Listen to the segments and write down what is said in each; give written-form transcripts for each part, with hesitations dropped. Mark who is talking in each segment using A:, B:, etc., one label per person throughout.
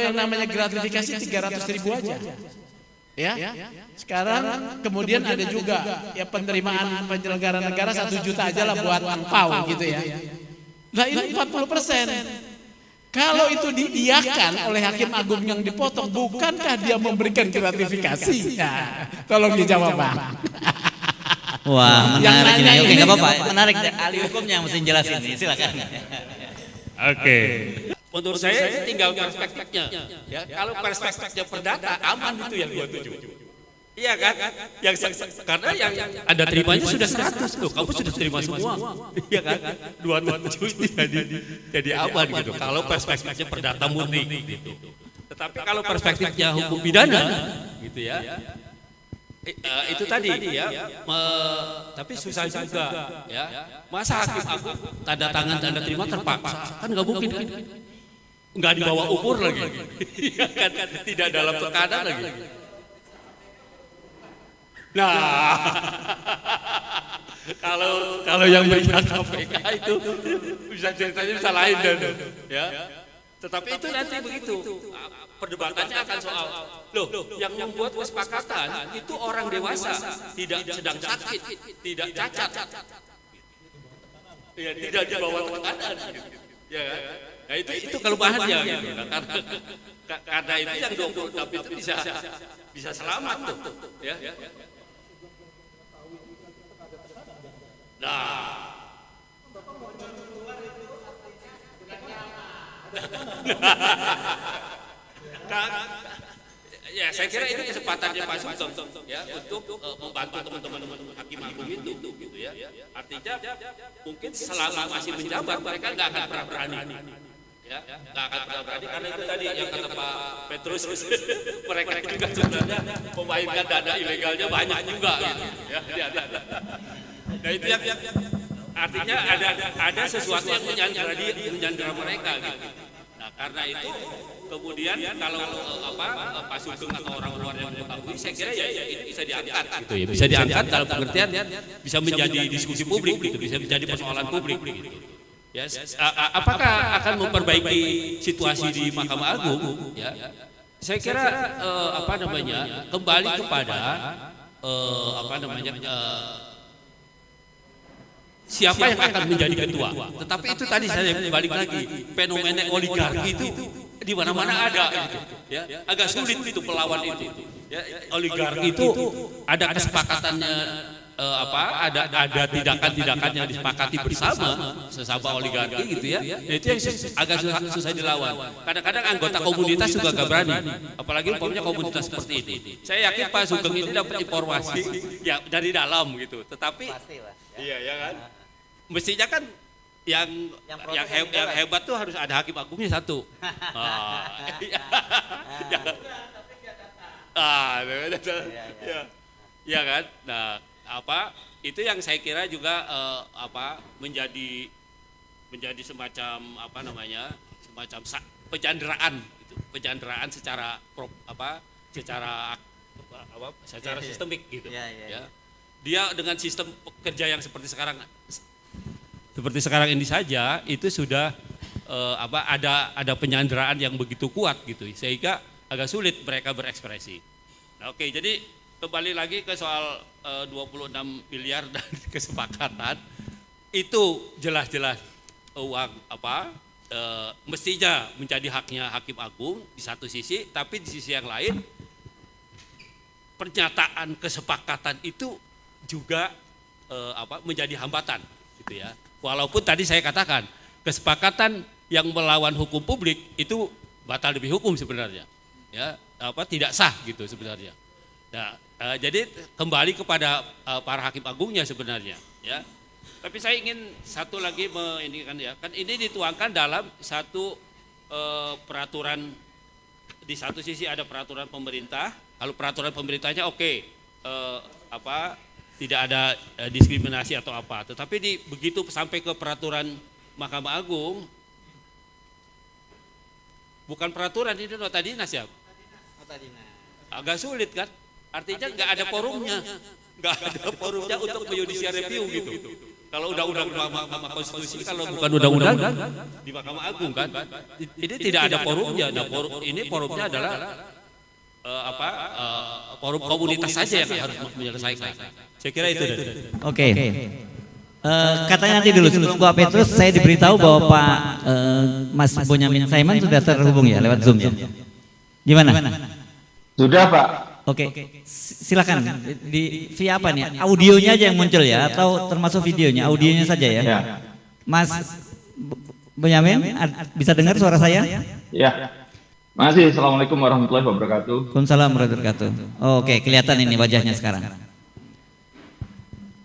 A: yang namanya gratifikasi 300.000 aja. Ya. Sekarang kemudian ada juga ya penerimaan penyelenggara negara 1 juta aja lah buat angpau gitu ya. Nah ini 40%. Kalau itu diiyakan oleh hakim agung yang dipotong, bukankah dia memberikan gratifikasi? Nah, tolong dijawab Bang.
B: Wah, menarik ini. Oke, nggak apa-apa. Menarik. Ahli hukumnya yang mesti jelasin ini. Silakan.
C: Oke. Menurut saya tinggal perspektifnya. Ya, kalau perspektifnya perdata aman itu yang 27. Iya kan? Karena yang Anda terimanya sudah 100 loh. Kamu sudah terima semua. Iya kan? 27 jadi aman gitu. Kalau perspektifnya perdata murni gitu. Tetapi kalau perspektifnya hukum pidana gitu ya. Itu tadi ya. Tapi susah juga ya. Masa hakim agung tanda tangan tanda terima terpaksa? Kan nggak mungkin kan? Nggak di bawah umur lagi. Iya kan? Tidak dalam tekanan lagi. Nah, kalau yang berikan KPK itu bisa ceritanya bisa lain dan ya. Tetapi itu nanti begitu. Perdebatannya akan soal loh yang membuat kesepakatan itu orang dewasa, tidak sedang sakit, tidak cacat. Ya, tidak di bawah tekanan gitu. Ya kan? Nah, itu kelemahannya gitu. Karena itu yang 26 itu bisa selamat tuh, ya. Nah, ya saya kira itu kesempatannya Pak Sugeng ya untuk membantu teman-teman hakim agung itu gitu ya. Artinya mungkin selama masih menjabat mereka nggak akan pernah berani. Ya, nggak akan pernah berani karena itu tadi yang kata Pak Petrus mereka juga sebenarnya memainkan dana ilegalnya banyak juga gitu ya. Nah itu yang artinya ada sesuatu yang menyandera mereka gitu. Nah karena itu kemudian kalau Pak Sugeng atau orang luar yang mengetahui, saya kira ya itu bisa diangkat gitu ya, bisa diangkat dalam pengertian bisa menjadi diskusi publik gitu, bisa menjadi persoalan publik gitu. Ya, apakah akan memperbaiki situasi di Mahkamah Agung? Ya, saya kira kembali kepada siapa yang akan menjadi ketua. Tetapi itu tadi saya balik lagi, fenomena oligarki itu di mana-mana ada gitu. Ya, agak sulit itu melawan itu. Ya, oligarki itu ada kesepakatannya ada tindakan-tindakan yang disepakati bersama sesama oligarki gitu ya. Itu yang agak susah dilawan. Kadang-kadang anggota komunitas juga gak berani, apalagi umpamanya komunitas seperti ini. Saya yakin Pak Sugeng ini dapat informasi ya dari dalam gitu. Tetapi iya ya kan. Mestinya kan yang hebat tuh harus ada hakim agungnya satu. Ya kan. Nah, itu yang saya kira juga menjadi semacam semacam penyanderaan gitu. Penyanderaan secara sistemik gitu. Ya. Dia dengan sistem kerja yang seperti sekarang ini saja itu sudah ada penyanderaan yang begitu kuat gitu sehingga agak sulit mereka berekspresi. Nah, oke, jadi kembali lagi ke soal 26 miliar dan kesepakatan itu jelas-jelas uang mestinya menjadi haknya hakim agung di satu sisi, tapi di sisi yang lain pernyataan kesepakatan itu juga menjadi hambatan gitu ya. Walaupun tadi saya katakan kesepakatan yang melawan hukum publik itu batal demi hukum sebenarnya, ya tidak sah gitu sebenarnya. Nah, jadi kembali kepada para hakim agungnya sebenarnya, ya. Tapi saya ingin satu lagi kan ini dituangkan dalam satu peraturan. Di satu sisi ada peraturan pemerintah, kalau peraturan pemerintahnya tidak ada diskriminasi atau apa, tetapi begitu sampai ke peraturan Mahkamah Agung, bukan peraturan ini nota dinas ya, agak sulit kan, artinya nggak ada forumnya untuk judicial review gitu. Kalau undang-undang Mahkamah Konstitusi kalau bukan undang-undang di Mahkamah Agung kan, ini tidak ada forumnya. Nah, ini forumnya adalah forum komunitas saja yang harus menyelesaikan. Saya kira itu.
B: Oke. Katanya nanti dulu sebelum Pak Petrus saya diberitahu bahwa Pak Mas Bonyamin Saiman sudah terhubung ya lewat Zoom ya. Gimana?
D: Sudah Pak.
B: Oke, silakan di via apa nih? Audionya aja yang muncul ya, atau termasuk videonya? Audionya saja ya. Ya. Mas Bonyamin, bisa dengar suara saya?
D: Ya. Masih. Assalamualaikum warahmatullahi wabarakatuh.
B: Waalaikumsalam warahmatullahi wabarakatuh. Oke, kelihatan ini wajahnya sekarang.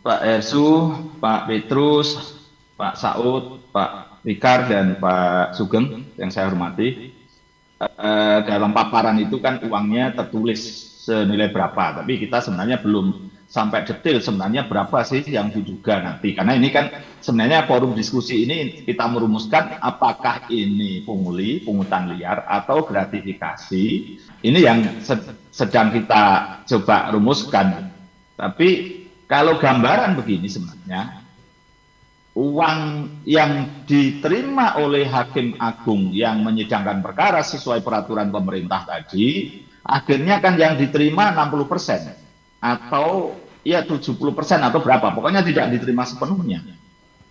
D: Pak Ersu, Pak Petrus, Pak Saud, Pak Fikar dan Pak Sugeng yang saya hormati. Dalam paparan itu kan uangnya tertulis senilai berapa, tapi kita sebenarnya belum sampai detail sebenarnya berapa sih yang diduga nanti, karena ini kan sebenarnya forum diskusi ini kita merumuskan apakah ini pungli, pungutan liar atau gratifikasi, ini yang sedang kita coba rumuskan. Tapi kalau gambaran begini sebenarnya uang yang diterima oleh Hakim Agung yang menyidangkan perkara sesuai peraturan pemerintah tadi, akhirnya kan yang diterima 60% atau ya 70% atau berapa, pokoknya tidak diterima sepenuhnya.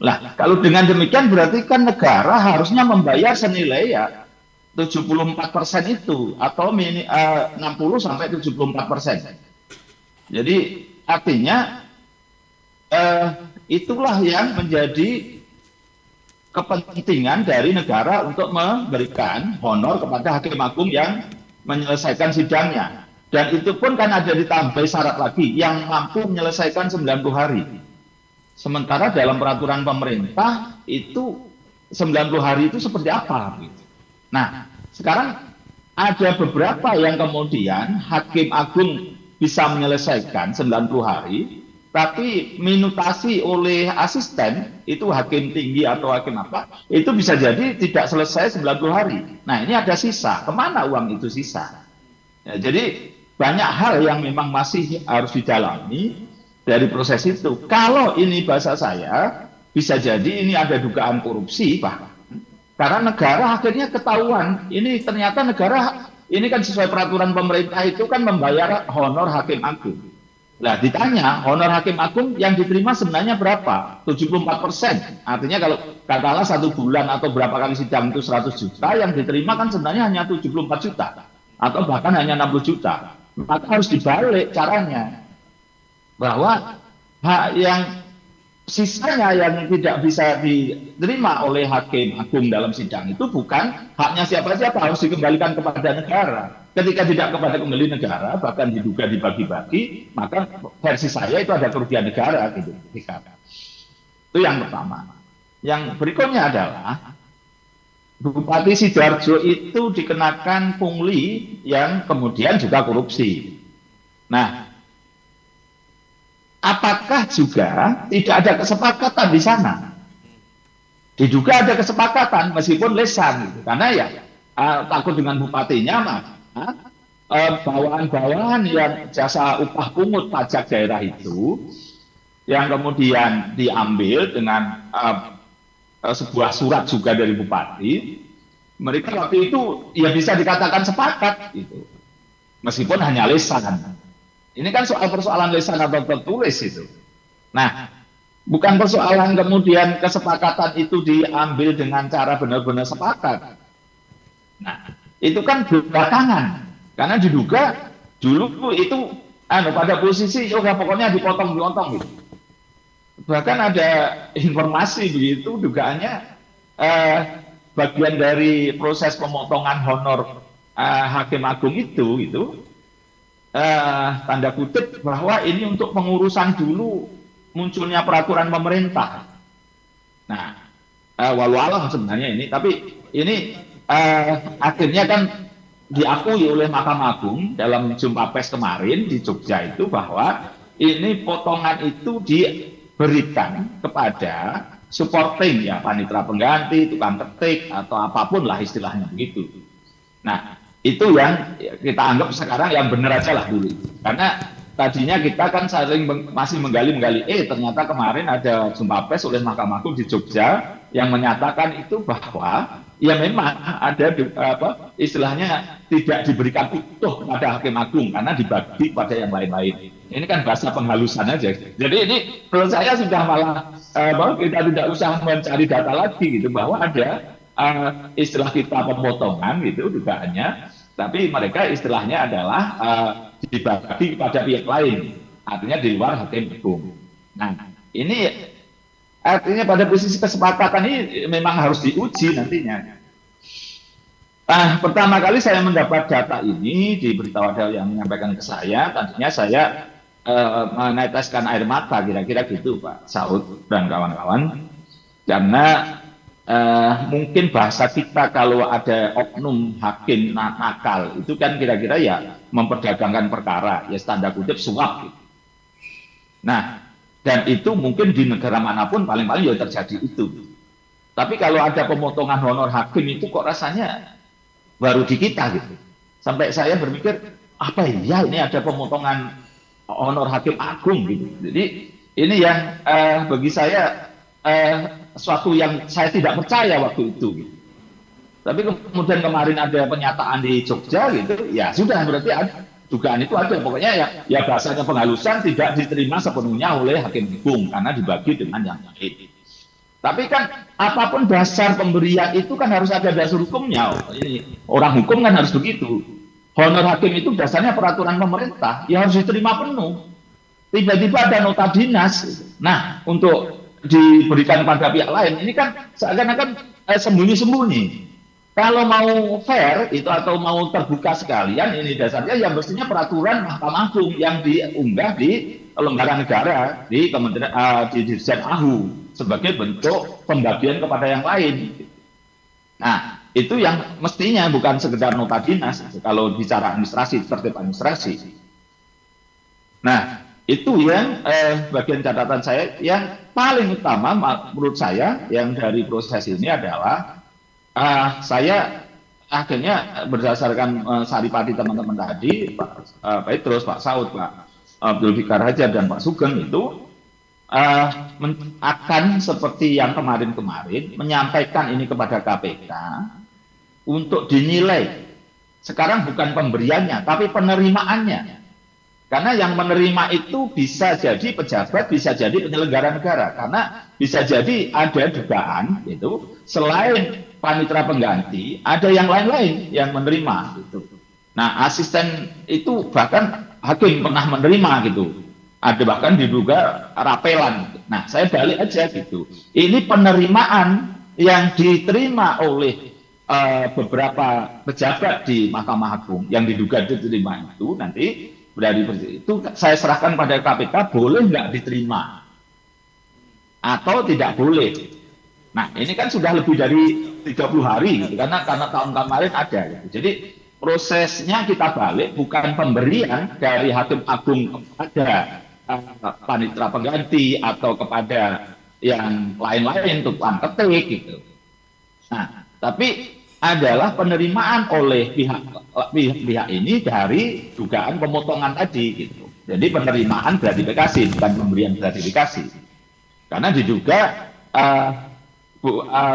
D: Lah, kalau dengan demikian berarti kan negara harusnya membayar senilai ya 74% itu atau 60 sampai 74%. Jadi artinya itulah yang menjadi kepentingan dari negara untuk memberikan honor kepada Hakim Agung yang menyelesaikan sidangnya. Dan itu pun kan ada ditambah syarat lagi yang mampu menyelesaikan 90 hari. Sementara dalam peraturan pemerintah itu 90 hari itu seperti apa? Nah, sekarang ada beberapa yang kemudian Hakim Agung bisa menyelesaikan 90 hari, tapi minutasi oleh asisten, itu hakim tinggi atau hakim apa, itu bisa jadi tidak selesai 90 hari. Nah, ini ada sisa. Kemana uang itu sisa? Ya, jadi banyak hal yang memang masih harus didalami dari proses itu. Kalau ini bahasa saya, bisa jadi ini ada dugaan korupsi, bahkan. Karena negara akhirnya ketahuan, ini ternyata negara, ini kan sesuai peraturan pemerintah itu kan membayar honor Hakim Agung. Nah, ditanya, honor Hakim Agung yang diterima sebenarnya berapa? 74%. Artinya kalau katakanlah 1 bulan atau berapa kali sidang itu 100 juta, yang diterima kan sebenarnya hanya 74 juta. Atau bahkan hanya 60 juta. Maka harus dibalik caranya. Bahwa hak yang sisanya yang tidak bisa diterima oleh Hakim Agung dalam sidang itu bukan haknya siapa-siapa, harus dikembalikan kepada negara. Ketika tidak kepada kembali negara, bahkan diduga dibagi-bagi, maka versi saya itu ada kerugian negara. Gitu. Itu yang pertama. Yang berikutnya adalah Bupati Sidoarjo itu dikenakan pungli yang kemudian juga korupsi. Nah, apakah juga tidak ada kesepakatan di sana? Diduga ada kesepakatan meskipun lesan, gitu. Karena ya takut dengan bupatinya maka bawahan-bawahan yang jasa upah pungut pajak daerah itu yang kemudian diambil dengan sebuah surat juga dari bupati, mereka waktu itu ya bisa dikatakan sepakat gitu. Meskipun hanya lesan. Ini kan soal persoalan lesan atau tertulis itu. Nah, bukan persoalan kemudian kesepakatan itu diambil dengan cara benar-benar sepakat. Nah, itu kan belakangan. Karena diduga dulu itu pada posisi pokoknya dipotong gitu. Bahkan ada informasi begitu dugaannya bagian dari proses pemotongan honor Hakim Agung itu tanda kutip bahwa ini untuk pengurusan dulu munculnya peraturan pemerintah. Nah, walau alam sebenarnya ini, tapi ini akhirnya kan diakui oleh Mahkamah Agung dalam jumpa pers kemarin di Jogja itu bahwa ini potongan itu diberikan kepada supporting ya, panitera pengganti, tukang ketik atau apapun lah istilahnya begitu. Nah, itu yang kita anggap sekarang yang benar aja lah dulu. Karena tadinya kita kan masih menggali, ternyata kemarin ada jumpa pers oleh Mahkamah Agung di Jogja yang menyatakan itu bahwa ya memang ada istilahnya tidak diberikan utuh kepada Hakim Agung karena dibagi pada yang lain-lain. Ini kan bahasa penghalusan aja. Jadi ini menurut saya sudah malah bahwa kita tidak usah mencari data lagi gitu, bahwa ada istilah kita pemotongan gitu dugaannya, tapi mereka istilahnya adalah dibagi pada pihak lain, artinya di luar Hakim Agung. Nah, ini artinya pada posisi kesepakatan ini memang harus diuji nantinya. Pertama kali saya mendapat data ini diberitahu ada yang menyampaikan ke saya, tadinya saya meneteskan air mata kira-kira gitu Pak Saud dan kawan-kawan, karena mungkin bahasa kita kalau ada oknum hakim nakal itu kan kira-kira ya memperdagangkan perkara, ya tanda kutip suap gitu. Nah, dan itu mungkin di negara manapun paling-paling ya terjadi itu. Tapi kalau ada pemotongan honor hakim itu kok rasanya baru di kita gitu. Sampai saya berpikir, apa ya ini ada pemotongan honor Hakim Agung gitu. Jadi ini yang bagi saya suatu yang saya tidak percaya waktu itu gitu. Tapi kemudian kemarin ada pernyataan di Jogja gitu, ya sudah berarti dugaan itu ada. Pokoknya ya bahasanya penghalusan tidak diterima sepenuhnya oleh Hakim Agung karena dibagi dengan yang lain. Tapi kan apapun dasar pemberian itu kan harus ada dasar hukumnya. Ini orang hukum kan harus begitu. Honor hakim itu dasarnya peraturan pemerintah, ya harus diterima penuh. Tiba-tiba ada nota dinas, nah untuk diberikan pada pihak lain, ini kan seakan-akan sembunyi-sembunyi. Kalau mau fair itu atau mau terbuka sekalian, ini dasarnya yang mestinya peraturan Mahkamah Agung yang diunggah di lembaga negara, di Kementerian di Dirjen AHU sebagai bentuk pembagian kepada yang lain. Nah, itu yang mestinya bukan sekedar nota dinas kalau bicara administrasi, tertib administrasi. Nah, itu yang bagian catatan saya yang paling utama menurut saya yang dari proses ini adalah saya akhirnya berdasarkan saripati teman-teman tadi, Pak Petrus, Pak Saud, Pak Abdul Fikar Hajar dan Pak Sugeng itu akan seperti yang kemarin-kemarin menyampaikan ini kepada KPK untuk dinilai. Sekarang bukan pemberiannya, tapi penerimaannya. Karena yang menerima itu bisa jadi pejabat, bisa jadi penyelenggara negara. Karena bisa jadi ada dugaan itu selain panitera pengganti, ada yang lain-lain yang menerima. Gitu. Nah, asisten itu bahkan hakim pernah menerima gitu. Ada bahkan diduga rapelan. Nah, saya balik aja gitu. Ini penerimaan yang diterima oleh beberapa pejabat di Mahkamah Agung yang diduga diterima itu nanti dari itu saya serahkan pada KPK boleh nggak diterima atau tidak boleh. Nah, ini kan sudah lebih dari 30 hari gitu, karena tahun kemarin ada. Gitu. Jadi prosesnya kita balik bukan pemberian dari Hakim Agung kepada panitera pengganti atau kepada yang lain-lain tukang ketik gitu. Nah, tapi adalah penerimaan oleh pihak ini dari dugaan pemotongan tadi gitu. Jadi penerimaan gratifikasi bukan pemberian gratifikasi. Karena diduga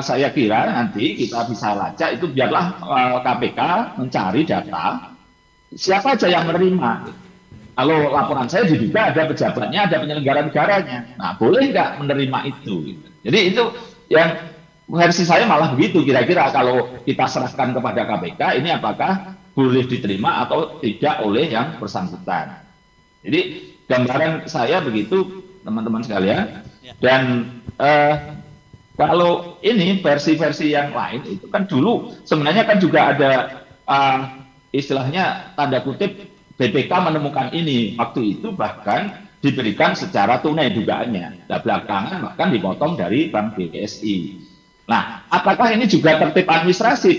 D: saya kira nanti kita bisa lacak itu biarlah KPK mencari data siapa aja yang menerima. Gitu. Kalau laporan saya diduga ada pejabatnya, ada penyelenggara negaranya. Nah, boleh nggak menerima itu? Gitu. Jadi itu yang versi saya malah begitu. Kira-kira kalau kita serahkan kepada KPK, ini apakah boleh diterima atau tidak oleh yang bersangkutan? Jadi gambaran saya begitu, teman-teman sekalian. Dan kalau ini versi-versi yang lain itu kan dulu sebenarnya kan juga ada istilahnya tanda kutip BPK menemukan ini waktu itu bahkan diberikan secara tunai dugaannya. Nah, belakangan bahkan dipotong dari Bank BSI. Nah, apakah ini juga tertib administrasi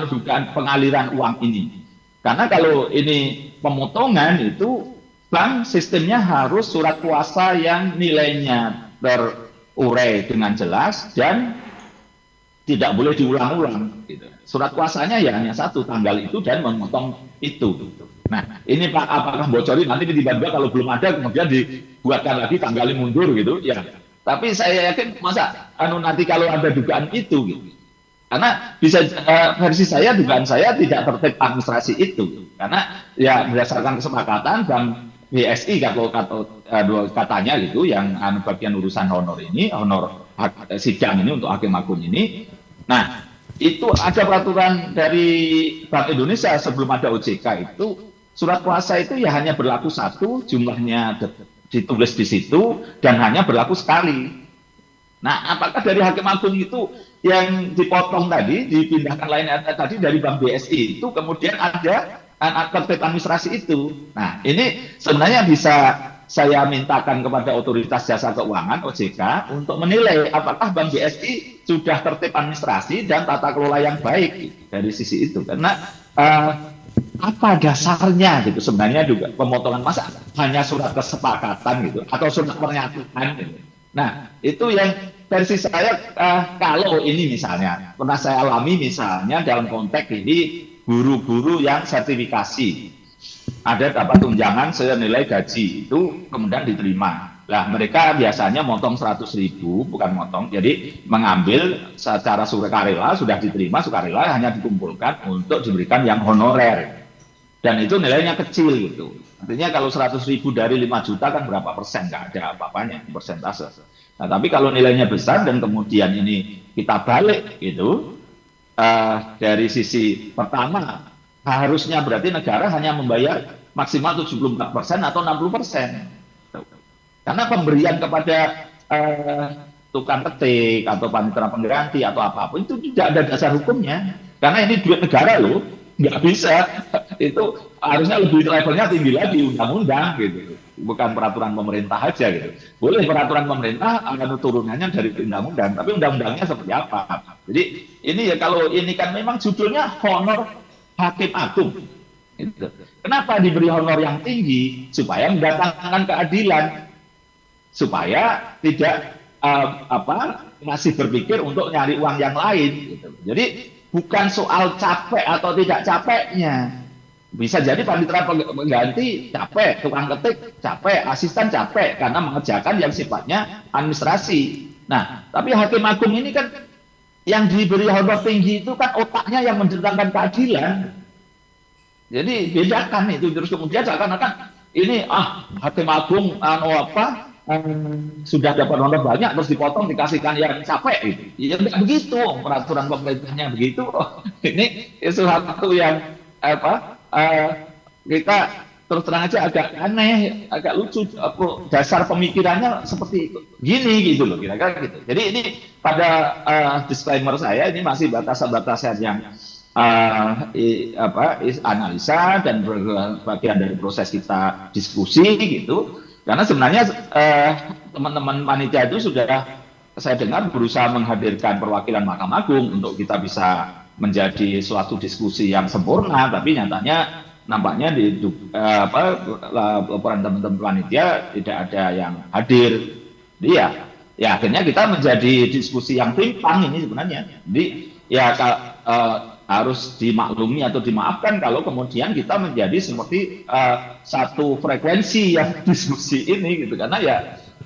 D: dugaan pengaliran uang ini? Karena kalau ini pemotongan itu bank sistemnya harus surat kuasa yang nilainya terurai dengan jelas dan tidak boleh diulang-ulang. Gitu. Surat kuasanya ya hanya satu tanggal itu dan memotong itu. Gitu. Nah, ini Pak, apakah bocorin nanti tiba-tiba kalau belum ada kemudian dibuatkan lagi tanggalin mundur gitu ya. Tapi saya yakin masa nanti kalau ada dugaan itu gitu. Karena bisa versi saya, dugaan saya tidak tertib administrasi itu. Karena ya berdasarkan kesepakatan Bank BSI katanya gitu yang bagian urusan honor sidang ini untuk hakim agung ini. Nah, itu ada peraturan dari Bank Indonesia sebelum ada OJK itu surat kuasa itu ya hanya berlaku satu, jumlahnya ditulis di situ dan hanya berlaku sekali. Nah, apakah dari hakim agung itu yang dipotong tadi, dipindahkan lain tadi dari Bank BSI itu kemudian ada tertib administrasi itu. Nah, ini sebenarnya bisa saya mintakan kepada otoritas jasa keuangan OJK untuk menilai apakah Bank BSI sudah tertib administrasi dan tata kelola yang baik dari sisi itu. Karena apa dasarnya gitu sebenarnya juga pemotongan masa hanya surat kesepakatan gitu atau surat pernyataan gitu. Nah, itu yang versi saya kalau ini misalnya pernah saya alami misalnya dalam konteks ini guru-guru yang sertifikasi ada dapat tunjangan senilai gaji itu kemudian diterima. Lah mereka biasanya motong 100.000 bukan motong, jadi mengambil secara sukarela sudah diterima sukarela hanya dikumpulkan untuk diberikan yang honorer dan itu nilainya kecil gitu. Artinya kalau 100.000 dari 5 juta kan berapa persen, nggak ada apa-apanya persentase. Nah, tapi kalau nilainya besar dan kemudian ini kita balik gitu, dari sisi pertama harusnya berarti negara hanya membayar maksimal 74% atau 60%. Karena pemberian kepada tukang ketik atau panitera pengganti atau apapun itu tidak ada dasar hukumnya. Karena ini duit negara loh, nggak bisa. Itu harusnya lebih levelnya tinggi lagi undang-undang gitu. Bukan peraturan pemerintah aja gitu. Boleh peraturan pemerintah akan turunannya dari undang-undang, tapi undang-undangnya seperti apa? Jadi ini ya kalau ini kan memang judulnya honor hakim agung. Gitu. Kenapa diberi honor yang tinggi? Supaya mendatangkan keadilan, supaya tidak masih berpikir untuk nyari uang yang lain. Gitu. Jadi bukan soal capek atau tidak capeknya. Bisa jadi panitera pengganti capek, tukang ketik capek, asisten capek karena mengerjakan yang sifatnya administrasi. Nah, tapi hakim agung ini kan yang diberi honor tinggi itu kan otaknya yang mendatangkan keadilan. Jadi bedakan itu terus kemudian seakan-akan ini hakim agung sudah dapat honor banyak terus dipotong dikasihkan yang capek gitu. Ya tidak begitu, peraturan pemerintahnya begitu. Ini sesuatu yang kita terus terang aja agak aneh, agak lucu dasar pemikirannya seperti itu. Gini gitu loh kira-kira gitu. Jadi ini pada disclaimer saya ini masih batasan-batasan yang analisa dan bagian dari proses kita diskusi gitu. Karena sebenarnya teman-teman panitia itu sudah saya dengar berusaha menghadirkan perwakilan Mahkamah Agung untuk kita bisa menjadi suatu diskusi yang sempurna, tapi nyatanya nampaknya di laporan teman-teman panitia tidak ada yang hadir. Jadi ya akhirnya kita menjadi diskusi yang timpang ini sebenarnya. Jadi ya harus dimaklumi atau dimaafkan kalau kemudian kita menjadi seperti satu frekuensi yang diskusi ini gitu, karena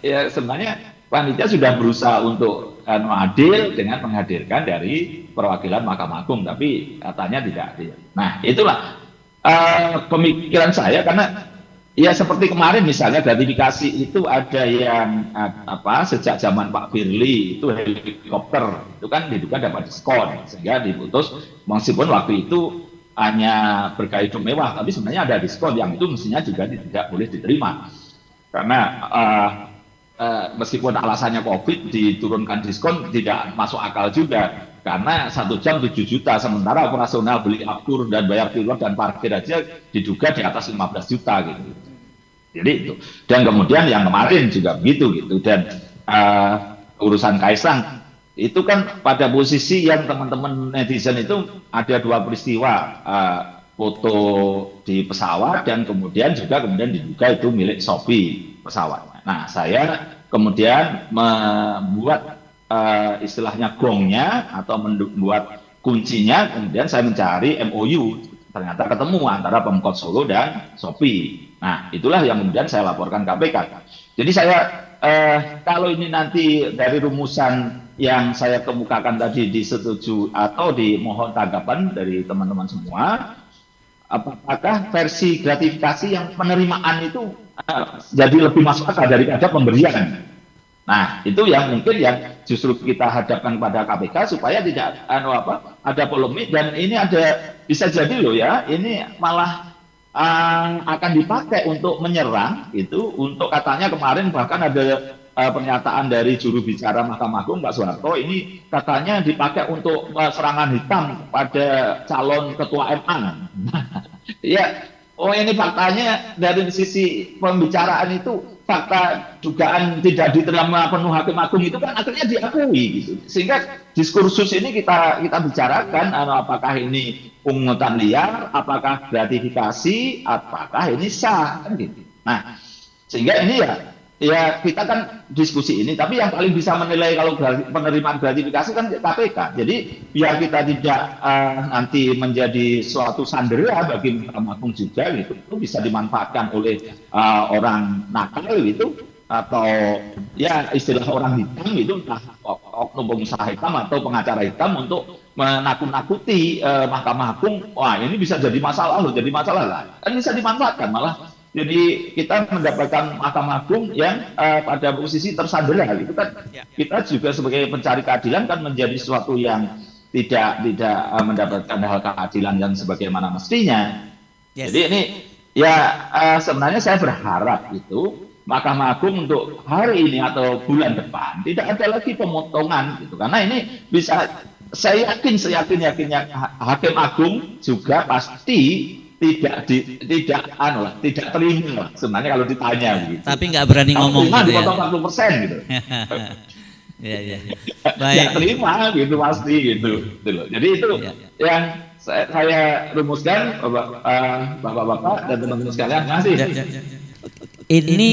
D: ya sebenarnya panitia sudah berusaha untuk adil dengan menghadirkan dari perwakilan Mahkamah Agung, tapi katanya tidak adil. Nah, itulah pemikiran saya karena ya seperti kemarin misalnya gratifikasi itu ada yang sejak zaman Pak Firly itu helikopter itu kan diduga dapat diskon sehingga diputus meskipun waktu itu hanya bergaya hidup mewah, tapi sebenarnya ada diskon yang itu mestinya juga tidak boleh diterima karena meskipun alasannya COVID diturunkan diskon tidak masuk akal juga karena 1 jam 7 juta sementara operasional beli aftur dan bayar pilot dan parkir aja diduga di atas 15 juta gitu. Jadi itu. Dan kemudian yang kemarin juga begitu gitu dan urusan Kaisang itu kan pada posisi yang teman-teman netizen itu ada 2 peristiwa foto di pesawat dan kemudian diduga itu milik Shopee pesawatnya. Nah, saya kemudian membuat istilahnya gongnya atau membuat kuncinya, kemudian saya mencari MOU ternyata ketemu antara Pemkot Solo dan Shopee. Nah, itulah yang kemudian saya laporkan KPK. Jadi saya kalau ini nanti dari rumusan yang saya kemukakan tadi disetujui atau dimohon tanggapan dari teman-teman semua, apakah versi gratifikasi yang penerimaan itu jadi lebih masuk akal daripada pemberian? Nah, itu yang mungkin yang justru kita hadapkan pada KPK supaya tidak ada polemik, dan ini ada bisa jadi loh ya, ini malah akan dipakai untuk menyerang itu, untuk katanya kemarin bahkan ada pernyataan dari juru bicara Mahkamah Agung Pak Soeharto, ini katanya dipakai untuk serangan hitam pada calon ketua MA. Ya, ini faktanya dari sisi pembicaraan itu, fakta dugaan tidak diterima penuh Hakim Agung itu kan akhirnya diakui gitu. Sehingga diskursus ini kita bicarakan, apakah ini pungutan liar, apakah gratifikasi, apakah ini sah kan gitu. Nah, sehingga ini ya kita kan diskusi ini, tapi yang paling bisa menilai kalau penerimaan gratifikasi kan KPK. Jadi biar kita tidak nanti menjadi suatu sandera bagi Mahkamah Agung juga gitu, itu bisa dimanfaatkan oleh orang nakal gitu, atau ya istilah orang hitam itu, entah oknum pengusaha hitam atau pengacara hitam untuk menakut-nakuti Mahkamah Agung. Wah, ini bisa jadi masalah loh, jadi masalah lah. Kan bisa dimanfaatkan malah. Jadi kita mendapatkan Mahkamah Agung yang pada posisi tersandera, itu kan kita juga sebagai pencari keadilan kan menjadi sesuatu yang tidak mendapatkan hal keadilan yang sebagaimana mestinya. Yes. Jadi ini ya sebenarnya saya berharap itu Mahkamah Agung untuk hari ini atau bulan depan tidak ada lagi pemotongan gitu, karena ini bisa, saya yakinnya Hakim Agung juga pasti tidak terima sebenarnya kalau ditanya begitu.
B: Tapi nggak berani ngomong gitu ya.
D: Dipotong 40% gitu.
B: Iya.
D: Baik. Ya terima gitu pasti gitu. Jadi itu yang saya rumuskan, Bapak-bapak dan teman-teman sekalian. Terima kasih.
B: Ini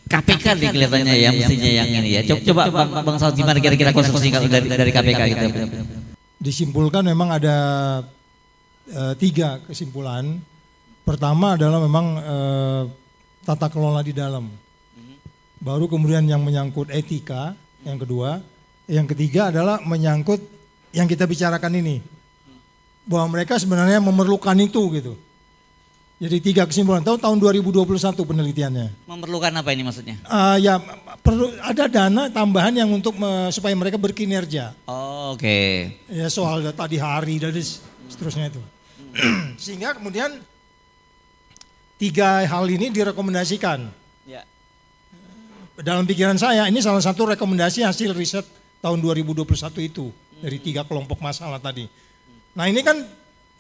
B: KPK nih kelihatannya ya, mestinya yang ini ya. Coba Bang Saud, gimana kira-kira konstruksi dari KPK gitu.
E: Disimpulkan memang ada 3 kesimpulan. Pertama adalah memang tata kelola di dalam. Baru kemudian yang menyangkut etika, yang kedua. Yang ketiga adalah menyangkut yang kita bicarakan ini. Bahwa mereka sebenarnya memerlukan itu gitu. Jadi 3 kesimpulan. Tahun 2021 penelitiannya.
B: Memerlukan apa ini maksudnya?
E: Ya perlu ada dana tambahan yang untuk supaya mereka berkinerja.
B: Oh, oke.
E: Ya soal tadi hari dan seterusnya itu. Sehingga kemudian 3 hal ini direkomendasikan. Ya. Dalam pikiran saya ini salah satu rekomendasi hasil riset tahun 2021 itu dari 3 kelompok masalah tadi. Nah ini kan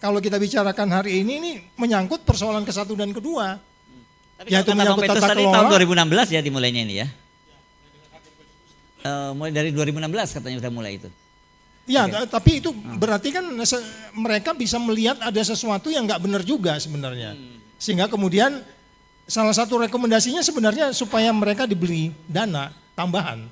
E: kalau kita bicarakan hari ini menyangkut persoalan ke-1 dan ke-2.
B: Tapi yaitu menyangkut tata kelola. Tahun 2016 ya dimulainya ini ya. Mulai dari 2016 katanya sudah mulai itu.
E: Ya, tapi itu berarti kan mereka bisa melihat ada sesuatu yang nggak benar juga sebenarnya. Sehingga kemudian salah satu rekomendasinya sebenarnya supaya mereka diberi dana tambahan.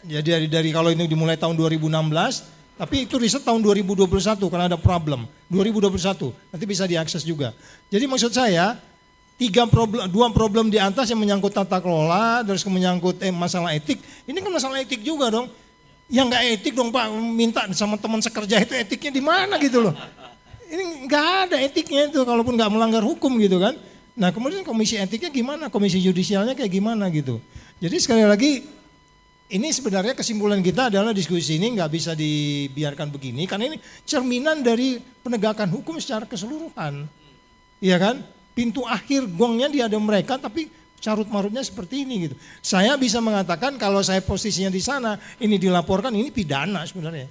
E: Jadi dari kalau ini dimulai tahun 2016, tapi itu riset tahun 2021 karena ada problem. 2021 nanti bisa diakses juga. Jadi maksud saya 2 problem di atas yang menyangkut tata kelola, terus menyangkut masalah etik. Ini kan masalah etik juga dong. Yang nggak etik dong Pak, minta sama teman sekerja itu etiknya di mana gitu loh. Ini nggak ada etiknya itu, kalaupun nggak melanggar hukum gitu kan. Nah kemudian komisi etiknya gimana, komisi yudisialnya kayak gimana gitu. Jadi sekali lagi ini sebenarnya kesimpulan kita adalah diskusi ini nggak bisa dibiarkan begini, karena ini cerminan dari penegakan hukum secara keseluruhan. Iya kan, pintu akhir gongnya di ada mereka, tapi carut marutnya seperti ini gitu. Saya bisa mengatakan kalau saya posisinya di sana, ini dilaporkan, ini pidana sebenarnya.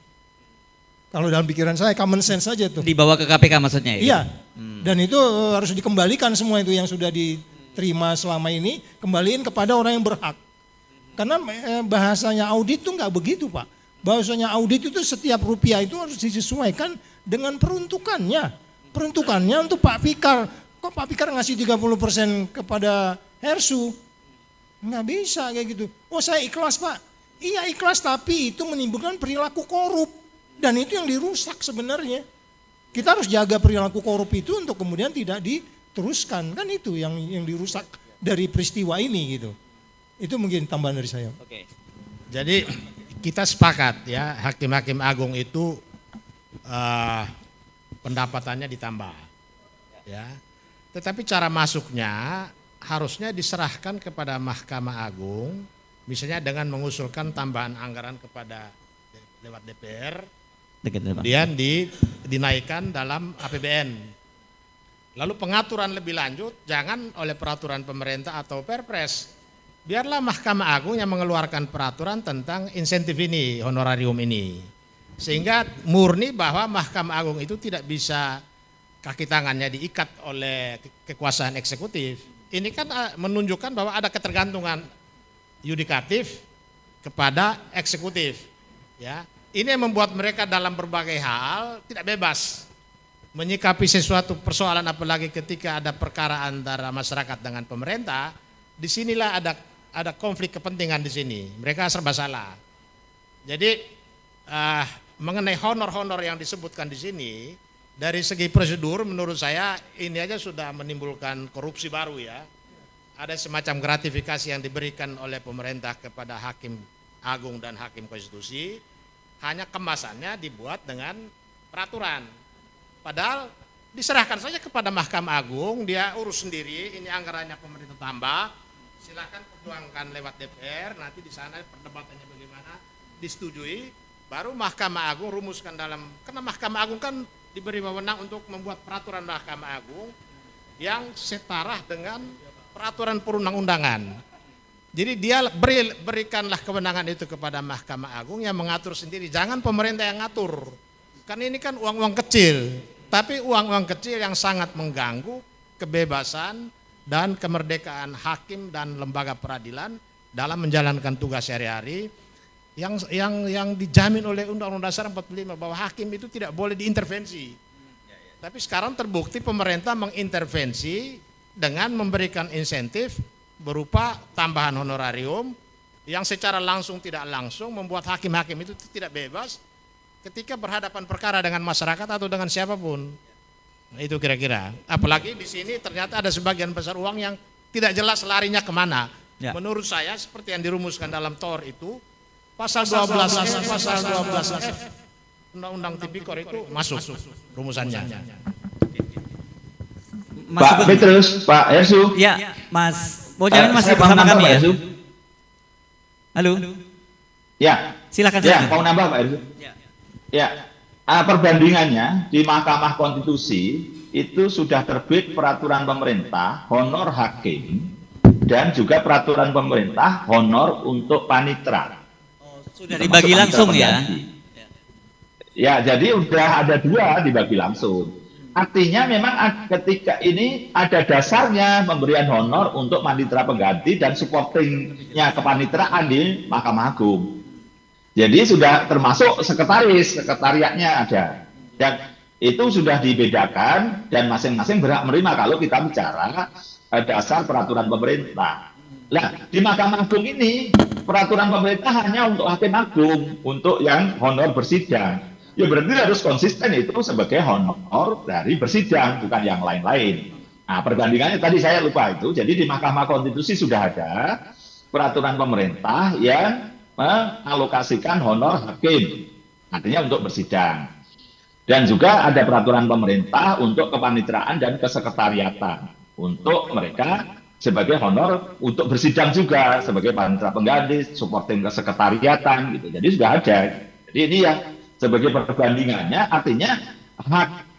E: Kalau dalam pikiran saya common sense saja tuh.
B: Dibawa ke KPK maksudnya?
E: Iya. Dan itu harus dikembalikan semua itu yang sudah diterima selama ini, kembaliin kepada orang yang berhak. Karena bahasanya audit itu nggak begitu Pak. Bahasanya audit itu setiap rupiah itu harus disesuaikan dengan peruntukannya. Peruntukannya untuk Pak Fikar. Kok Pak Fikar ngasih 30% kepada Hersu? Nggak bisa kayak gitu. Oh saya ikhlas Pak. Iya ikhlas, tapi itu menimbulkan perilaku korup. Dan itu yang dirusak sebenarnya. Kita harus jaga perilaku korup itu untuk kemudian tidak diteruskan, kan itu yang dirusak dari peristiwa ini gitu. Itu mungkin tambahan dari saya.
B: Oke.
F: Jadi kita sepakat ya, hakim-hakim agung itu pendapatannya ditambah, ya. Tetapi cara masuknya harusnya diserahkan kepada Mahkamah Agung, misalnya dengan mengusulkan tambahan anggaran kepada lewat DPR, kemudian dinaikkan dalam APBN. Lalu pengaturan lebih lanjut jangan oleh peraturan pemerintah atau Perpres. Biarlah Mahkamah Agung yang mengeluarkan peraturan tentang insentif ini, honorarium ini. Sehingga murni bahwa Mahkamah Agung itu tidak bisa kaki tangannya diikat oleh kekuasaan eksekutif. Ini kan menunjukkan bahwa ada ketergantungan yudikatif kepada eksekutif. Ya, ini yang membuat mereka dalam berbagai hal tidak bebas menyikapi sesuatu persoalan, apalagi ketika ada perkara antara masyarakat dengan pemerintah. Disinilah ada konflik kepentingan di sini. Mereka serba salah. Jadi mengenai honor-honor yang disebutkan di sini, dari segi prosedur menurut saya ini aja sudah menimbulkan korupsi baru ya. Ada semacam gratifikasi yang diberikan oleh pemerintah kepada hakim agung dan hakim konstitusi, hanya kemasannya dibuat dengan peraturan. Padahal diserahkan saja kepada Mahkamah Agung, dia urus sendiri, ini anggarannya pemerintah tambah, silakan perjuangkan lewat DPR, nanti di sana perdebatannya bagaimana, disetujui, baru Mahkamah Agung rumuskan karena Mahkamah Agung kan diberi wewenang untuk membuat peraturan Mahkamah Agung yang setara dengan peraturan perundang-undangan. Jadi dia berikanlah kewenangan itu kepada Mahkamah Agung yang mengatur sendiri, jangan pemerintah yang ngatur. Kan ini kan uang-uang kecil, tapi uang-uang kecil yang sangat mengganggu kebebasan dan kemerdekaan hakim dan lembaga peradilan dalam menjalankan tugas sehari-hari yang dijamin oleh Undang-Undang Dasar 45 bahwa hakim itu tidak boleh diintervensi. Tapi sekarang terbukti pemerintah mengintervensi dengan memberikan insentif berupa tambahan honorarium yang secara langsung tidak langsung membuat hakim-hakim itu tidak bebas ketika berhadapan perkara dengan masyarakat atau dengan siapapun. Nah, itu kira-kira. Apalagi di sini ternyata ada sebagian besar uang yang tidak jelas larinya kemana. Ya. Menurut saya seperti yang dirumuskan dalam TOR itu, pasal 12F, pasal 12F, Undang-Undang Tipikor itu masuk rumusannya.
D: Pak Petrus, Pak Hersu.
B: Ya, Mas Bonyamin masih bersama kami ya? Halo.
D: Ya.
B: Silakan.
D: Ya, mau nambah Pak Hersu? Ya, perbandingannya di Mahkamah Konstitusi itu sudah terbit peraturan pemerintah honor hakim dan juga peraturan pemerintah honor untuk panitera.
B: Sudah dibagi langsung ya?
D: Ya, jadi udah ada dua dibagi langsung. Artinya memang ketika ini ada dasarnya pemberian honor untuk panitera pengganti dan supportingnya kepaniteraan di Mahkamah Agung. Jadi sudah termasuk sekretariatnya ada. Dan itu sudah dibedakan dan masing-masing berhak menerima kalau kita bicara dasar peraturan pemerintah. Nah, di Mahkamah Agung ini peraturan pemerintah hanya untuk hakim agung, untuk yang honor bersidang. Ya berarti harus konsisten itu sebagai honor dari bersidang, bukan yang lain-lain. Nah, perbandingannya tadi saya lupa itu. Jadi di Mahkamah Konstitusi sudah ada peraturan pemerintah yang mengalokasikan honor hakim, artinya untuk bersidang. Dan juga ada peraturan pemerintah untuk kepaniteraan dan kesekretariatan, untuk mereka sebagai honor untuk bersidang juga, sebagai panitera pengganti, supporting kesekretariatan gitu. Jadi sudah ada. Jadi ini yang sebagai perbandingannya, artinya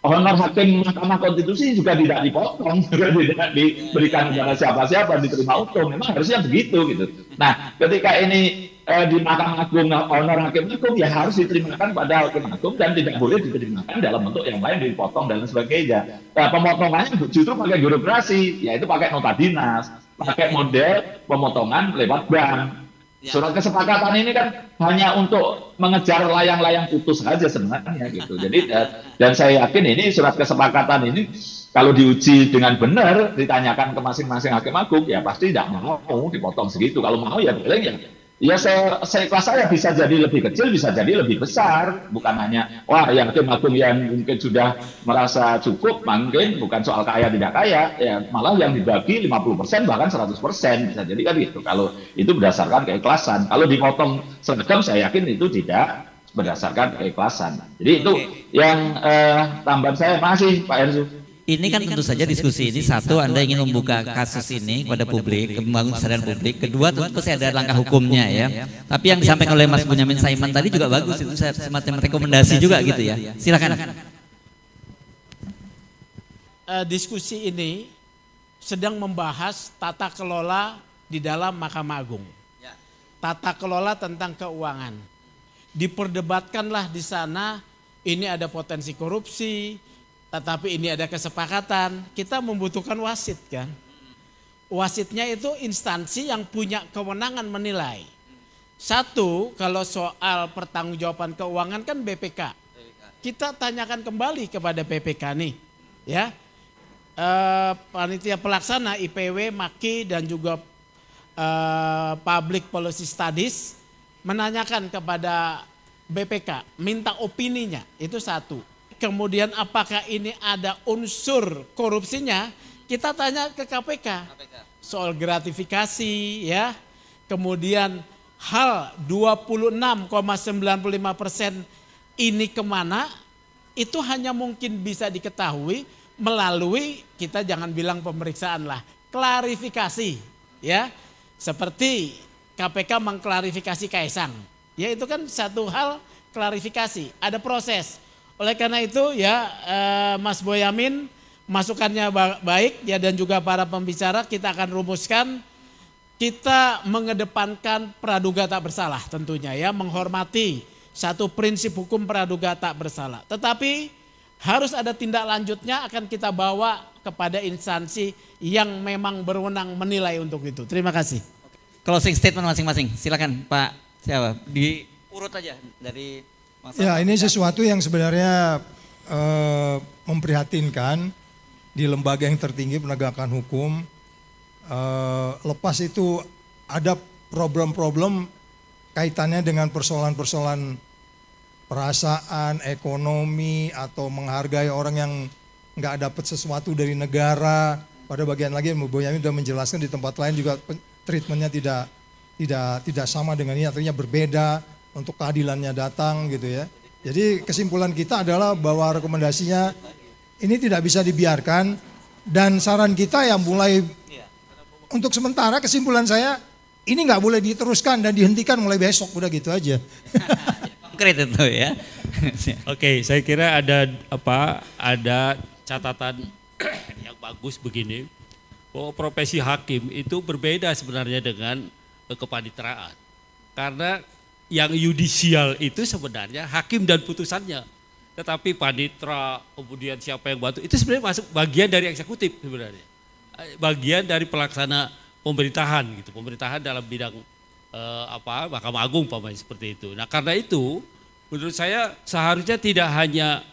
D: honor hakim Mahkamah Konstitusi juga tidak dipotong, juga tidak diberikan kepada siapa-siapa, diterima utuh. Memang harusnya begitu gitu. Nah, ketika ini di Mahkamah Agung honor hakim agung ya harus diterimakan pada hakim agung dan tidak boleh diterimakan dalam bentuk yang lain, dipotong dan sebagainya. Nah, pemotongannya justru pakai birokrasi, yaitu pakai nota dinas, pakai model pemotongan lewat bank. Surat kesepakatan ini kan hanya untuk mengejar layang-layang putus saja sebenarnya gitu. Jadi dan saya yakin ini surat kesepakatan ini kalau diuji dengan benar, ditanyakan ke masing-masing hakim agung ya pasti tidak mau dipotong segitu. Kalau mau ya boleh ya Ya seikhlas saya, bisa jadi lebih kecil, bisa jadi lebih besar. Bukan hanya, wah yang hakim agung yang mungkin sudah merasa cukup, mungkin bukan soal kaya tidak kaya, ya malah yang dibagi 50% bahkan 100%. Bisa jadi kan gitu, kalau itu berdasarkan keikhlasan. Kalau dipotong seragam, saya yakin itu tidak berdasarkan keikhlasan. Jadi itu yang tambahan saya. Masih Pak Erzu.
B: Ini kan tentu saja diskusi ini, satu Anda ingin membuka kasus ini kepada publik, membangun kesadaran publik. Kedua tentu pasti ada langkah hukumnya ya. Tapi yang disampaikan oleh Mas Bonyamin Saiman tadi juga bagus, itu semacam rekomendasi juga gitu ya. Silakan.
A: Diskusi ini sedang membahas tata kelola di dalam Mahkamah Agung. Tata kelola tentang keuangan. Diperdebatkanlah di sana, ini ada potensi korupsi, tetapi ini ada kesepakatan, kita membutuhkan wasit kan. Wasitnya itu instansi yang punya kewenangan menilai. Satu, kalau soal pertanggungjawaban keuangan kan BPK. Kita tanyakan kembali kepada BPK nih, ya. Panitia pelaksana IPW, MAKI dan juga Public Policy Studies menanyakan kepada BPK, minta opininya, itu satu. Kemudian apakah ini ada unsur korupsinya, kita tanya ke KPK. Soal gratifikasi ya, kemudian hal 26,95% ini kemana, itu hanya mungkin bisa diketahui melalui, kita jangan bilang pemeriksaan lah, klarifikasi ya. Seperti KPK mengklarifikasi Kaisang, ya itu kan satu hal klarifikasi, ada proses. Oleh karena itu ya Mas Boyamin masukannya baik ya, dan juga para pembicara kita akan rumuskan, kita mengedepankan praduga tak bersalah tentunya ya, menghormati satu prinsip hukum praduga tak bersalah. Tetapi harus ada tindak lanjutnya, akan kita bawa kepada instansi yang memang berwenang menilai untuk itu. Terima kasih.
B: Closing statement masing-masing, silakan Pak siapa, diurut aja dari.
E: Ya, ini sesuatu yang sebenarnya memprihatinkan di lembaga yang tertinggi penegakan hukum. Lepas itu ada problem-problem kaitannya dengan persoalan-persoalan perasaan, ekonomi, atau menghargai orang yang nggak dapat sesuatu dari negara. Pada bagian lagi Mbak Boyamin sudah menjelaskan di tempat lain juga treatmentnya tidak sama dengan ini, artinya berbeda. Untuk keadilannya datang gitu ya. Jadi kesimpulan kita adalah bahwa rekomendasinya ini tidak bisa dibiarkan, dan saran kita yang mulai untuk sementara, kesimpulan saya ini nggak boleh diteruskan dan dihentikan mulai besok, udah gitu aja.
B: Konkret itu ya.
C: Oke, saya kira ada catatan yang bagus begini, bahwa profesi hakim itu berbeda sebenarnya dengan kepaniteraan. Karena yang yudisial itu sebenarnya hakim dan putusannya, tetapi panitra, kemudian siapa yang bantu, itu sebenarnya masuk bagian dari eksekutif sebenarnya, bagian dari pelaksana pemerintahan gitu, pemerintahan dalam bidang Mahkamah Agung umpamanya seperti itu. Nah karena itu menurut saya seharusnya tidak hanya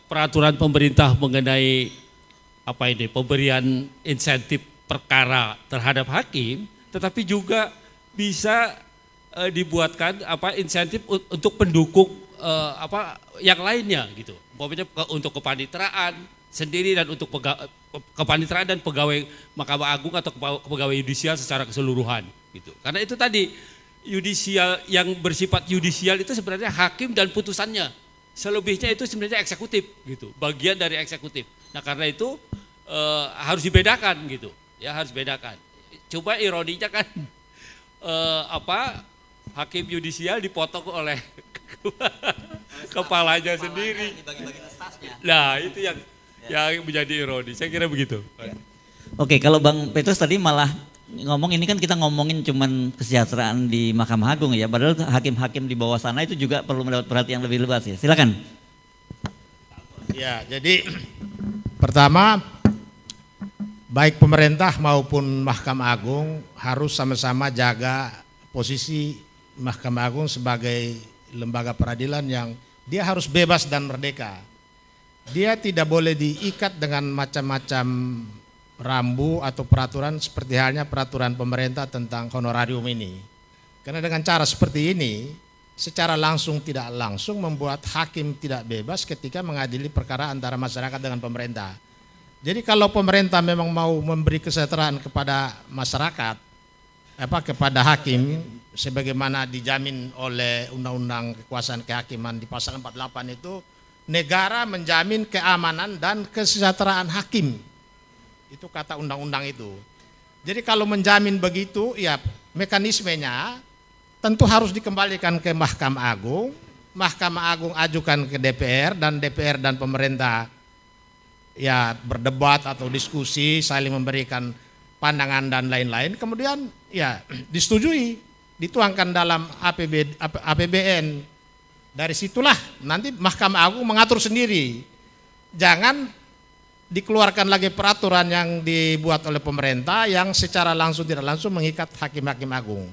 C: peraturan pemerintah mengenai pemberian insentif perkara terhadap hakim, tetapi juga bisa dibuatkan insentif untuk pendukung yang lainnya gitu. Umpamanya untuk kepaniteraan sendiri dan untuk kepaniteraan dan pegawai Mahkamah Agung atau pegawai yudisial secara keseluruhan gitu. Karena itu tadi yudisial, yang bersifat yudisial itu sebenarnya hakim dan putusannya. Selebihnya itu sebenarnya eksekutif gitu, bagian dari eksekutif. Nah karena itu harus dibedakan gitu, ya harus bedakan. Coba ironinya kan hakim yudisial dipotong oleh kepalanya sendiri. Nah itu yang menjadi ironi, saya kira begitu.
B: Oke, kalau Bang Petrus tadi malah ngomong, ini kan kita ngomongin cuman kesejahteraan di Mahkamah Agung ya, padahal hakim-hakim di bawah sana itu juga perlu mendapat perhatian lebih luas ya. Silakan.
F: Ya, jadi pertama, baik pemerintah maupun Mahkamah Agung harus sama-sama jaga posisi Mahkamah Agung sebagai lembaga peradilan yang dia harus bebas dan merdeka. Dia tidak boleh diikat dengan macam-macam rambu atau peraturan seperti halnya peraturan pemerintah tentang honorarium ini. Karena dengan cara seperti ini, secara langsung tidak langsung membuat hakim tidak bebas ketika mengadili perkara antara masyarakat dengan pemerintah. Jadi kalau pemerintah memang mau memberi kesejahteraan kepada masyarakat, kepada hakim, sebagaimana dijamin oleh Undang-Undang Kekuasaan Kehakiman di pasal 48 itu, negara menjamin keamanan dan kesejahteraan hakim. Itu kata undang-undang itu. Jadi kalau menjamin begitu, ya mekanismenya tentu harus dikembalikan ke Mahkamah Agung. Mahkamah Agung ajukan ke DPR dan DPR dan pemerintah ya berdebat atau diskusi, saling memberikan pandangan dan lain-lain. Kemudian ya disetujui, dituangkan dalam APBN. Dari situlah nanti Mahkamah Agung mengatur sendiri. Jangan dikeluarkan lagi peraturan yang dibuat oleh pemerintah yang secara langsung tidak langsung mengikat hakim-hakim agung.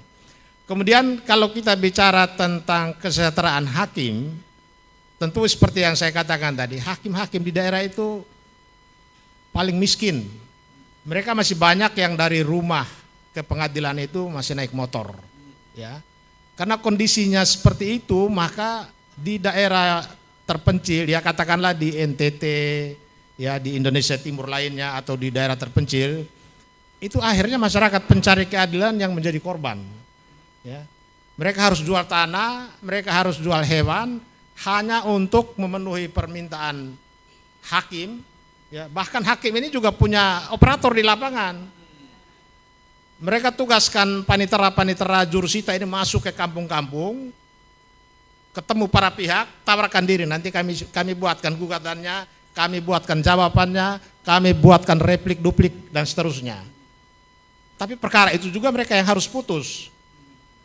F: Kemudian kalau kita bicara tentang kesejahteraan hakim, tentu seperti yang saya katakan tadi, hakim-hakim di daerah itu paling miskin. Mereka masih banyak yang dari rumah ke pengadilan itu masih naik motor, ya. Karena kondisinya seperti itu, maka di daerah terpencil, ya katakanlah di NTT, ya di Indonesia Timur lainnya atau di daerah terpencil, itu akhirnya masyarakat pencari keadilan yang menjadi korban. Ya. Mereka harus jual tanah, mereka harus jual hewan hanya untuk memenuhi permintaan hakim. Ya, bahkan hakim ini juga punya operator di lapangan. Mereka tugaskan panitera jurusita ini masuk ke kampung-kampung, ketemu para pihak, tawarkan diri, nanti kami buatkan gugatannya, kami buatkan jawabannya, kami buatkan replik, duplik, dan seterusnya. Tapi perkara itu juga mereka yang harus putus.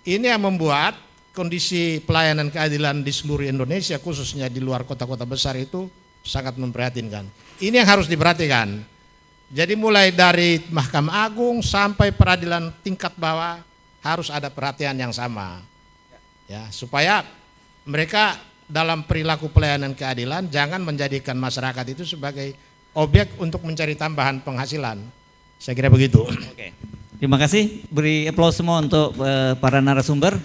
F: Ini yang membuat kondisi pelayanan keadilan di seluruh Indonesia, khususnya di luar kota-kota besar itu sangat memprihatinkan. Ini yang harus diperhatikan. Jadi mulai dari Mahkamah Agung sampai peradilan tingkat bawah harus ada perhatian yang sama. Ya, supaya mereka dalam perilaku pelayanan keadilan jangan menjadikan masyarakat itu sebagai objek untuk mencari tambahan penghasilan. Saya kira begitu.
B: Oke. Terima kasih. Beri aplaus semua untuk para narasumber.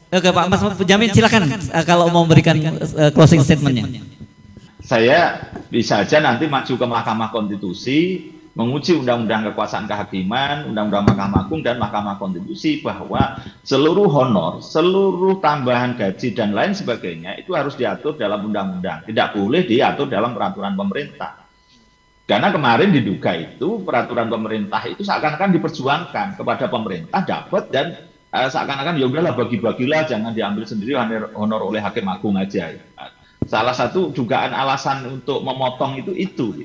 B: Oke, Pak Mas Jamin silakan kalau mau memberikan closing statementnya.
D: Saya bisa aja nanti maju ke Mahkamah Konstitusi, menguji Undang-Undang Kekuasaan Kehakiman, Undang-Undang Mahkamah Agung dan Mahkamah Konstitusi bahwa seluruh honor, seluruh tambahan gaji dan lain sebagainya itu harus diatur dalam undang-undang, tidak boleh diatur dalam peraturan pemerintah. Karena kemarin diduga itu peraturan pemerintah itu seakan-akan diperjuangkan kepada pemerintah dapat dan seakan-akan ya udahlah bagi-bagilah, jangan diambil sendiri honor oleh Hakim Agung aja. Salah satu dugaan alasan untuk memotong itu.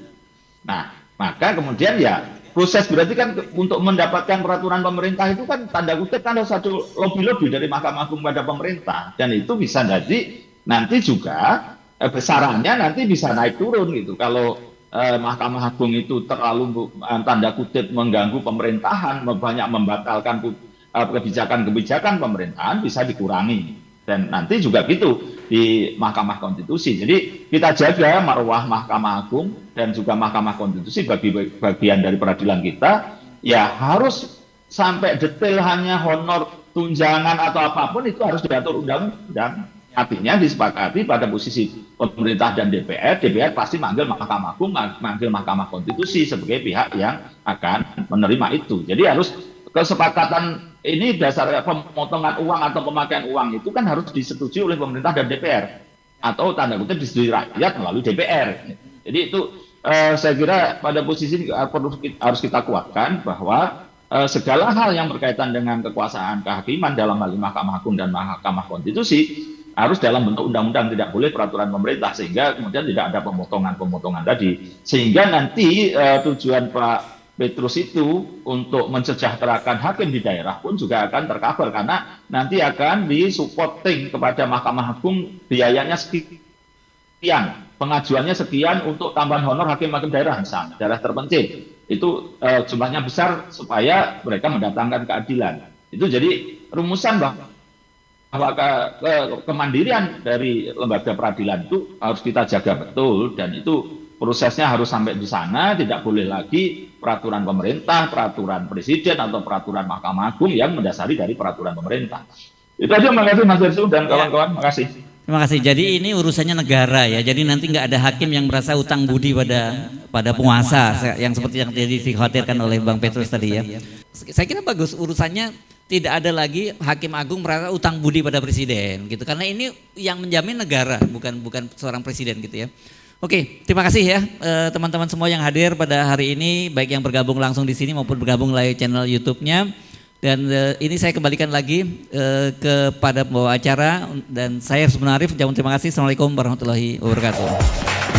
D: Nah, maka kemudian ya proses berarti kan untuk mendapatkan peraturan pemerintah itu kan tanda kutip kan ada satu lobby-lobby dari Mahkamah Agung pada pemerintah, dan itu bisa jadi nanti juga besarannya nanti bisa naik turun gitu. Kalau Mahkamah Agung itu terlalu tanda kutip mengganggu pemerintahan, banyak membatalkan kebijakan-kebijakan pemerintahan, bisa dikurangi. Dan nanti juga gitu di Mahkamah Konstitusi. Jadi kita jaga marwah Mahkamah Agung dan juga Mahkamah Konstitusi bagi bagian dari peradilan kita, ya harus sampai detail hanya honor, tunjangan atau apapun itu harus diatur undang-undang. Artinya disepakati pada posisi pemerintah dan DPR pasti manggil Mahkamah Agung, manggil Mahkamah Konstitusi sebagai pihak yang akan menerima itu. Jadi harus kesepakatan ini dasar pemotongan uang atau pemakaian uang itu kan harus disetujui oleh pemerintah dan DPR atau tanda kutip disetujui rakyat melalui DPR. Jadi itu saya kira pada posisi ini harus kita kuatkan bahwa segala hal yang berkaitan dengan kekuasaan kehakiman dalam hal ini Mahkamah Agung dan Mahkamah Konstitusi harus dalam bentuk undang-undang, tidak boleh peraturan pemerintah, sehingga kemudian tidak ada pemotongan-pemotongan tadi. Sehingga nanti tujuan Pak Petrus itu untuk mensejahterakan hakim di daerah pun juga akan tercover, karena nanti akan disupporting kepada Mahkamah Agung biayanya sekian, pengajuannya sekian untuk tambahan honor hakim-hakim daerah misalnya, daerah terpencil. Itu jumlahnya besar supaya mereka mendatangkan keadilan. Itu jadi rumusan bahwa kemandirian dari lembaga peradilan itu harus kita jaga betul, dan itu prosesnya harus sampai di sana, tidak boleh lagi peraturan pemerintah, peraturan presiden atau peraturan Mahkamah Agung yang mendasari dari peraturan pemerintah. Itu aja, makasih Mas Dersu dan kawan-kawan, makasih.
B: Terima kasih. Jadi ini urusannya negara ya. Jadi nanti nggak ada hakim yang merasa utang budi pada penguasa yang seperti yang jadi dikhawatirkan oleh Bang Petrus tadi ya. Saya kira bagus, urusannya tidak ada lagi hakim agung merasa utang budi pada presiden gitu. Karena ini yang menjamin negara, bukan seorang presiden gitu ya. Oke, terima kasih ya teman-teman semua yang hadir pada hari ini, baik yang bergabung langsung di sini maupun bergabung melalui channel YouTube-nya. Dan ini saya kembalikan lagi kepada pembawa acara dan saya Arif. Terima kasih. Assalamualaikum warahmatullahi wabarakatuh.